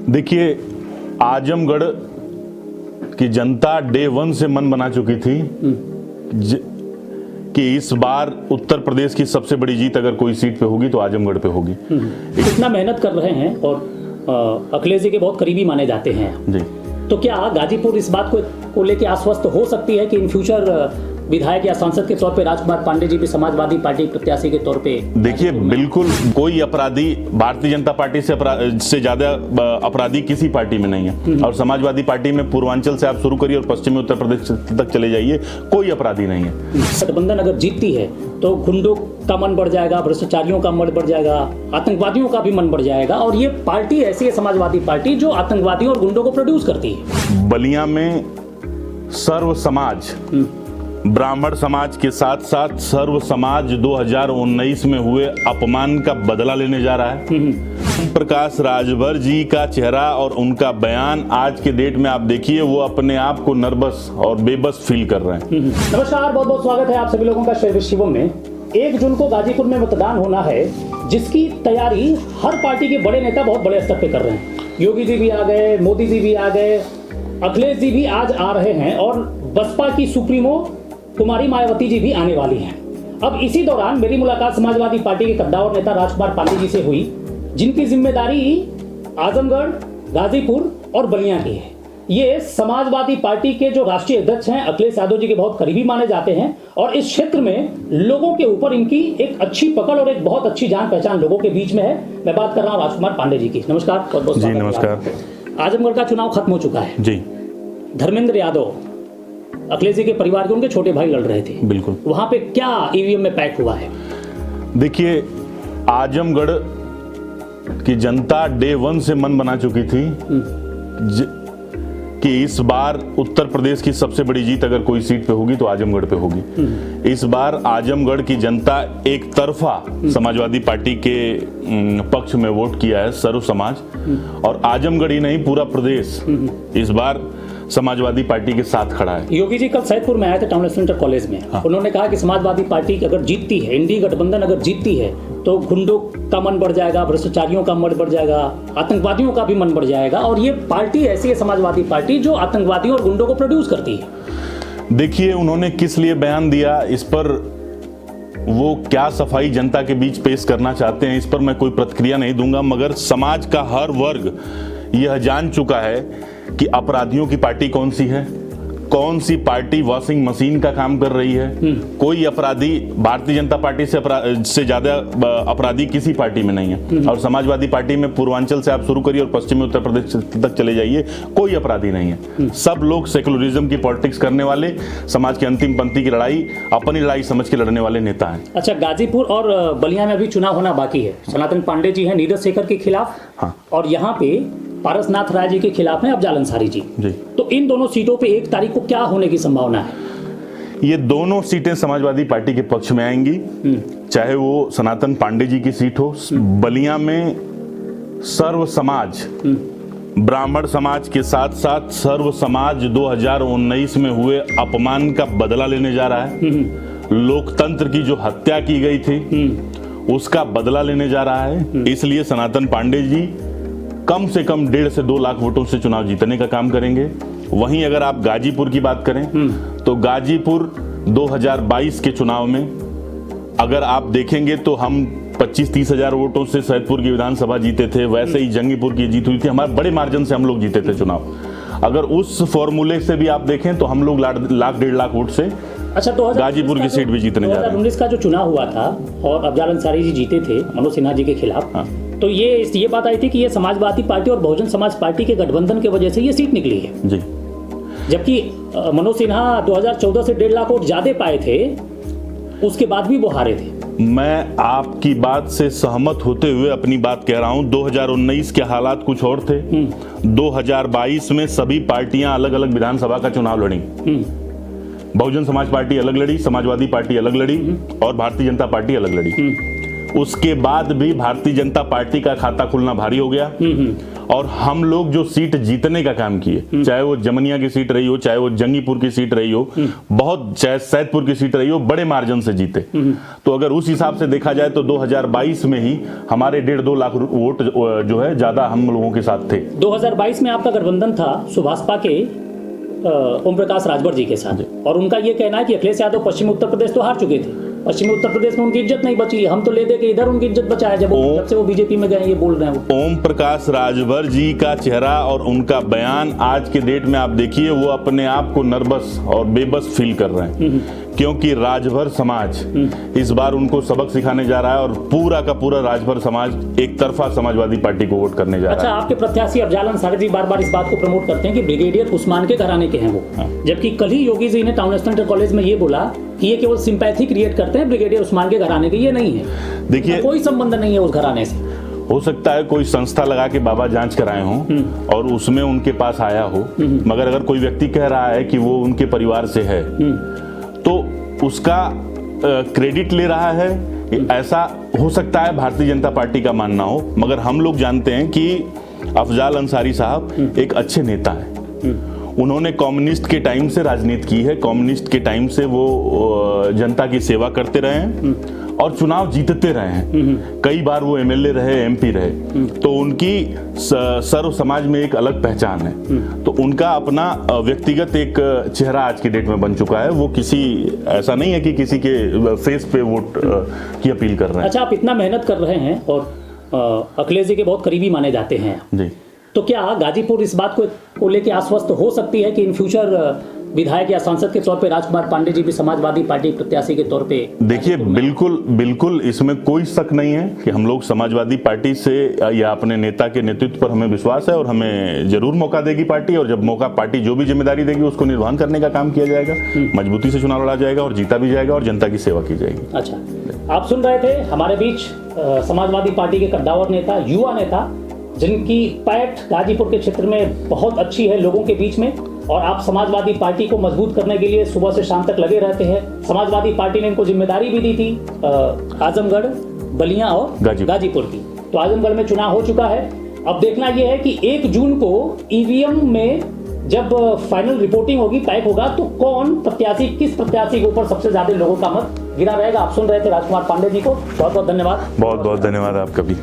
देखिए, आजमगढ़ की जनता day one से मन बना चुकी थी कि इस बार उत्तर प्रदेश की सबसे बड़ी जीत अगर कोई सीट पे होगी तो आजमगढ़ पे होगी। इतना मेहनत कर रहे हैं और अखिलेश जी के बहुत करीबी माने जाते हैं जी। तो क्या गाजीपुर इस बात को लेकर आश्वस्त हो सकती है कि इन फ्यूचर विधायक या सांसद के तौर पे राजकुमार पांडे जी भी समाजवादी पार्टी प्रत्याशी के तौर पे? देखिए, बिल्कुल कोई अपराधी भारतीय जनता पार्टी से ज्यादा अपराधी किसी पार्टी में नहीं है। और समाजवादी पार्टी में पूर्वांचल से आप शुरू करिए और पश्चिमी उत्तर प्रदेश तक चले जाइए, कोई अपराधी नहीं है। गठबंधन अगर जीतती है तो गुंडों का मन बढ़ जाएगा, भ्रष्टाचारियों का मन बढ़ जाएगा, आतंकवादियों का भी मन बढ़ जाएगा। और ये पार्टी ऐसी है, समाजवादी पार्टी, जो आतंकवादियों और गुंडों को प्रोड्यूस करती है। बलिया में सर्व समाज, ब्राह्मण समाज के साथ साथ सर्व समाज 2019 में हुए अपमान का बदला लेने जा रहा है। प्रकाश राजभर जी का चेहरा और उनका बयान आज के डेट में आप देखिए, वो अपने आप को नर्वस और बेबस फील कर रहे हैं। नमस्कार, बहुत बहुत स्वागत है आप सभी लोगों का शिवम में। 1 जून को गाजीपुर में मतदान होना है, जिसकी तैयारी हर पार्टी के बड़े नेता बहुत बड़े स्तर पे कर रहे हैं। योगी जी भी आ गए, मोदी जी भी आ गए, अखिलेश जी भी आज आ रहे हैं और बसपा की सुप्रीमो कुमारी मायावती जी भी आने वाली हैं। अब इसी दौरान मेरी मुलाकात समाजवादी पार्टी के कद्दावर नेता राजकुमार पांडे जी से हुई, जिनकी जिम्मेदारी आजमगढ़, गाजीपुर और बलिया की है। ये समाजवादी पार्टी के जो राष्ट्रीय अध्यक्ष हैं अखिलेश यादव जी के बहुत करीबी माने जाते हैं और इस क्षेत्र में लोगों के ऊपर इनकी एक अच्छी पकड़ और एक बहुत अच्छी जान पहचान लोगों के बीच में है। मैं बात कर रहा हूँ राजकुमार पांडे जी की। नमस्कार। बहुत बहुत जी नमस्कार। आजमगढ़ का चुनाव खत्म हो चुका है जी। धर्मेंद्र यादव अखिलेश जी के परिवार के उनके छोटे भाई लड़ रहे थे। बिल्कुल। वहां पे क्या ईवीएम में पैक हुआ है? देखिए, आजमगढ़ की जनता डे वन से मन बना चुकी थी कि इस बार उत्तर प्रदेश की सबसे बड़ी जीत अगर कोई सीट पे होगी तो आजमगढ़ पे होगी। इस बार आजमगढ़ की जनता एक तरफा समाजवादी पार्टी के पक्ष में वोट किया है, सर्व समाज। और आजमगढ़ ही नहीं, पूरा प्रदेश इस बार समाजवादी पार्टी के साथ खड़ा है। योगी जी कल सैदपुर में आए थे टाउन सेंटर कॉलेज में। हाँ। उन्होंने कहा कि समाजवादी पार्टी अगर जीतती है, इंडी गठबंधन अगर जीतती है तो गुंडों का मन बढ़ जाएगा, भ्रष्टाचारियों का मन बढ़ जाएगा, आतंकवादियों का भी मन बढ़ जाएगा। और ये पार्टी ऐसी है, समाजवादी पार्टी, जो आतंकवादियों और गुंडों को प्रोड्यूस करती है। देखिए, उन्होंने किस लिए बयान दिया, इस पर वो क्या सफाई जनता के बीच पेश करना चाहते हैं, इस पर मैं कोई प्रतिक्रिया नहीं दूंगा। मगर समाज का हर वर्ग यह जान चुका है कि अपराधियों की पार्टी कौन सी है, कौन सी पार्टी वॉशिंग मशीन का काम कर रही है। कोई अपराधी भारतीय जनता पार्टी से ज्यादा अपराधी किसी पार्टी में नहीं है। और समाजवादी पार्टी में पूर्वांचल से आप शुरू करिए और पश्चिमी उत्तर प्रदेश तक चले जाइए, कोई अपराधी नहीं है। सब लोग सेकुलरिज्म की पॉलिटिक्स करने वाले, समाज की अंतिम पंक्ति की लड़ाई अपनी लड़ाई समझ के लड़ने वाले नेता हैं। अच्छा, गाजीपुर और बलिया में अभी चुनाव होना बाकी है। सनातन पांडे जी हैं नीरज शेखर के खिलाफ। हाँ। और यहाँ पे पारसनाथ राय जी के खिलाफ है अफजाल अंसारी जी। तो इन दोनों सीटों पे 1 तारीख को क्या होने की संभावना है? ये दोनों सीटें समाजवादी पार्टी के पक्ष में आएंगी, चाहे वो सनातन पांडे जी की सीट हो। बलिया में सर्व समाज, ब्राह्मण समाज के साथ साथ सर्व समाज 2019 में हुए अपमान का बदला लेने जा रहा है। लोकतंत्र की जो हत्या की गई थी उसका बदला लेने जा रहा है। इसलिए सनातन पांडे जी कम से कम 1.5 से 2 लाख वोटों से चुनाव जीतने का काम करेंगे। वहीं अगर आप गाजीपुर की बात करें तो गाजीपुर 2022 के चुनाव में अगर आप देखेंगे तो हम 25-30 हजार वोटों से सैदपुर की विधानसभा जीते थे। वैसे ही जंगीपुर की जीत हुई थी, हमारे बड़े मार्जिन से हम लोग जीते थे चुनाव। अगर उस फॉर्मूले से भी आप देखें तो हम लोग 1.5 लाख वोट से अच्छा गाजीपुर की सीट भी जीतने जा रहे हैं। 2019 का जो चुनाव हुआ था और अफजाल अंसारी जी जीते थे मनोज सिन्हा जी के खिलाफ। हाँ। तो ये बात आई थी कि ये समाजवादी पार्टी और बहुजन समाज पार्टी के गठबंधन की वजह से ये सीट निकली है। जी। जबकि मनोज सिन्हा 2014 से 1.5 लाख वोट ज्यादा पाए थे, उसके बाद भी वो हारे थे। मैं आपकी बात से सहमत होते हुए अपनी बात कह रहा हूं। 2019 के हालात कुछ और थे। 2022 में सभी पार्टियां अलग अलग विधानसभा का चुनाव लड़ी। बहुजन समाज पार्टी अलग लड़ी, समाजवादी पार्टी अलग लड़ी और भारतीय जनता पार्टी अलग लड़ी। उसके बाद भी भारतीय जनता पार्टी का खाता खुलना भारी हो गया और हम लोग जो सीट जीतने का काम किए, चाहे वो जमनिया की सीट रही हो, चाहे वो जंगीपुर की सीट रही हो, बहुत, चाहे सैदपुर की सीट रही हो, बड़े मार्जिन से जीते। तो अगर उस हिसाब से देखा जाए तो 2022 में ही हमारे 1.5-2 लाख वोट जो है ज्यादा हम लोगों के साथ थे। 2022 में आपका गठबंधन था सुभाषपा के ओम प्रकाश राजभर जी के साथ, और उनका ये कहना है कि अखिलेश यादव पश्चिमी उत्तर प्रदेश तो हार चुके थे, पश्चिमी उत्तर प्रदेश में उनकी इज्जत नहीं बची, हम तो ले दे के इधर उनकी इज्जत बचा है, जब से वो बीजेपी में गए, ये बोल रहे हैं। ओम प्रकाश राजभर जी का चेहरा और उनका बयान आज के डेट में आप देखिए, वो अपने आप को नर्वस और बेबस फील कर रहे हैं, क्योंकि राजभर समाज इस बार उनको सबक सिखाने जा रहा है और पूरा का पूरा राजभर समाज एक तरफा समाजवादी पार्टी को वोट करने जा रहा है। अच्छा, आपके प्रत्याशी अफजाल अंसारी जी बार बार इस बात को प्रमोट करते हैं कि ब्रिगेडियर उस्मान के घराने के हैं वो, जबकि कल ही योगी जी ने टाउन इंटर कॉलेज में ये बोला कि ये केवल सिंपैथी क्रिएट करते हैं, ब्रिगेडियर उस्मान के घराने के ये नहीं है। देखिए, कोई संबंध नहीं है उस घराने से। हो सकता है कोई संस्था लगा के बाबा जांच कराए हों और उसमें उनके पास आया हो, मगर अगर कोई व्यक्ति कह रहा है कि वो उनके परिवार से है तो उसका क्रेडिट ले रहा है, ऐसा हो सकता है भारतीय जनता पार्टी का मानना हो। मगर हम लोग जानते हैं कि अफजाल अंसारी साहब एक अच्छे नेता हैं। उन्होंने कम्युनिस्ट के टाइम से राजनीति की है, कम्युनिस्ट के टाइम से वो जनता की सेवा करते रहे हैं और चुनाव जीतते रहे हैं। कई बार वो एमएलए रहे, एमपी रहे, तो उनकी सर्व समाज में एक अलग पहचान है। तो उनका अपना व्यक्तिगत एक चेहरा आज की डेट में बन चुका है। वो किसी, ऐसा नहीं है कि किसी के फेस पे वोट की अपील कर रहे हैं। अच्छा, आप इतना मेहनत कर रहे हैं और अखिलेश जी के बहुत करीबी माने जाते हैं जी, तो क्या गाजीपुर इस बात को लेकर आश्वस्त हो सकती है कि इन फ्यूचर विधायक या सांसद के तौर पे राजकुमार पांडे जी भी समाजवादी पार्टी प्रत्याशी के तौर पे? देखिए, बिल्कुल इसमें कोई शक नहीं है कि हम लोग समाजवादी पार्टी से या अपने नेता के नेतृत्व पर हमें विश्वास है और हमें जरूर मौका देगी पार्टी, और जब मौका पार्टी जो भी जिम्मेदारी देगी उसको निर्वहन करने का काम किया जाएगा, मजबूती से चुनाव लड़ा जाएगा और जीता भी जाएगा और जनता की सेवा की जाएगी। अच्छा, आप सुन रहे थे हमारे बीच समाजवादी पार्टी के कद्दावर नेता, युवा नेता, जिनकी पैठ गाजीपुर के क्षेत्र में बहुत अच्छी है लोगों के बीच में, और आप समाजवादी पार्टी को मजबूत करने के लिए सुबह से शाम तक लगे रहते हैं। समाजवादी पार्टी ने इनको जिम्मेदारी भी दी थी आजमगढ़, बलिया और गाजीपुर की। तो आजमगढ़ में चुनाव हो चुका है। अब देखना यह है कि 1 जून को ईवीएम में जब फाइनल रिपोर्टिंग होगी, पैक होगा, तो कौन प्रत्याशी, किस प्रत्याशी के ऊपर सबसे ज्यादा लोगों का मत गिरा रहेगा। आप सुन रहे थे राजकुमार पांडे जी को, बहुत बहुत धन्यवाद। बहुत बहुत धन्यवाद आपका भी।